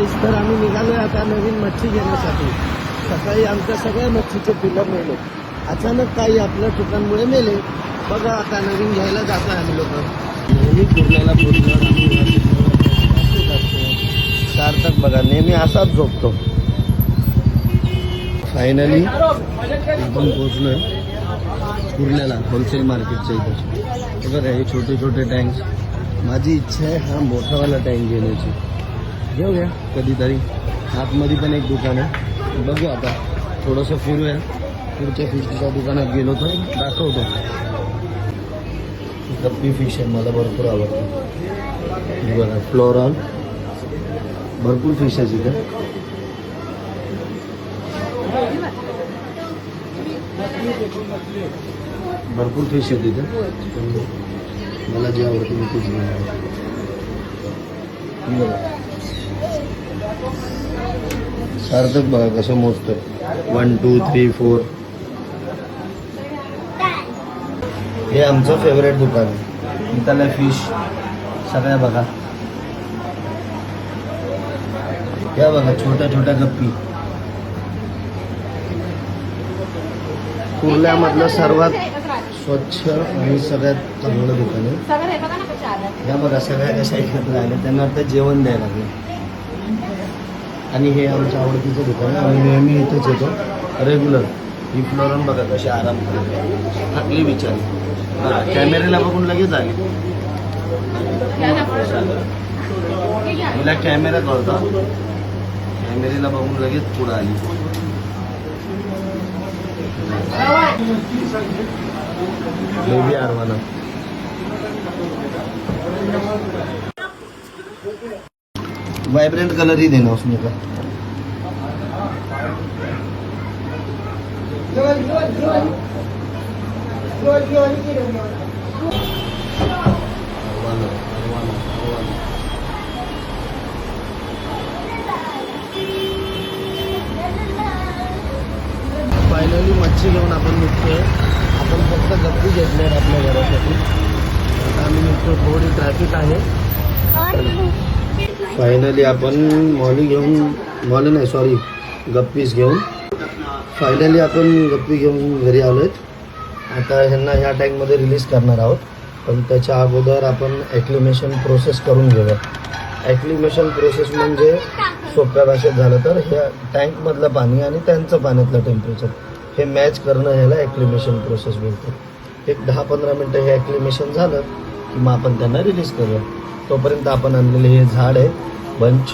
गाईस, तर आम्ही निघालोय आता नवीन मच्छी घेण्यासाठी. सकाळी आमच्या सगळ्या मच्छीचे पिल्लर मेले. अचानक काही आपल्या चुकांमुळे मेले. बघा आता नवीन घ्यायला जातोय आम्ही लोक. नेहमी कुर्ल्याला पोहोचल्यावर आम्ही सार्थक बघा नेहमी असाच झोपतो. फायनली आपण पोहोचलोय कुर्ल्याला होलसेल मार्केटच्या इथे. बघा हे छोटे छोटे टँक्स. माझी इच्छा आहे हा मोठावाला टँक घेण्याची. घेऊया कधीतरी. आतमध्ये पण एक दुकान आहे. बघू आता थोडंसं फिरूया. पुढच्या फिशच्या दुकानात गेलो तर दाखवतो. गप्पी फिश आहे, मला भरपूर आवडतं. बघा फ्लोरॉन भरपूर फिश आहे तिथे. भरपूर फिश आहे तिथे. मला जे आवडते मी तेच घेणार. सार्थक बघा कसं मोजतोय. 1 2 3 4. हे आमचं फेवरेट दुकान आहे. इथला फिश सगळ्या बघा. या बघा छोट्या छोट्या गप्पी. कुर्ल्यामधलं सर्वात स्वच्छ आणि सगळ्यात चांगलं दुकान आहे. या बघा सगळ्या कशा एकत्र आल्या. त्यांना आता जेवण द्यायला लागलं. आणि हे आमच्या आवडतीचं दुकान आहे. आम्ही नेहमी इथेच येतो रेग्युलर. ही फ्लोरन बघा कशी आराम करते. थकली बिचारी. कॅमेऱ्याला बघून लगेच आली. तिला कॅमेरा कळतो. कॅमेऱ्याला बघून लगेच पुढे आली. बेबी आरवाना. वाइब्रेंट कलर ही देना उसमें का. फायनली मच्छी घेऊन आपण निघतोय. आपण फक्त गप्पी घेतल्या आपल्या घरासाठी. आता आम्ही निघतो. थोडी ट्रॅफिक आहे. फायनली आपण मॉली नाही सॉरी गप्पीस घेऊन फायनली आपण गप्पी घेऊन घरी आलोय. आता ह्यांना ह्या टँकमध्ये रिलीज करणार आहोत. पण त्याच्या अगोदर आपण ॲक्लिमेशन प्रोसेस करून घेऊया. ॲक्लिमेशन प्रोसेस म्हणजे सोप्या भाषेत झालं तर ह्या टँकमधलं पाणी आणि त्यांचं पाण्यातलं टेम्परेचर हे मॅच करणं ह्याला ॲक्लिमेशन प्रोसेस बोलतात. एक 10-15 मिनटं हे ॲक्लिमेशन झालं की मग आपण त्यांना रिलीज करूया. तोपर्यंत आपण आणलेले हे झाड आहे बंच.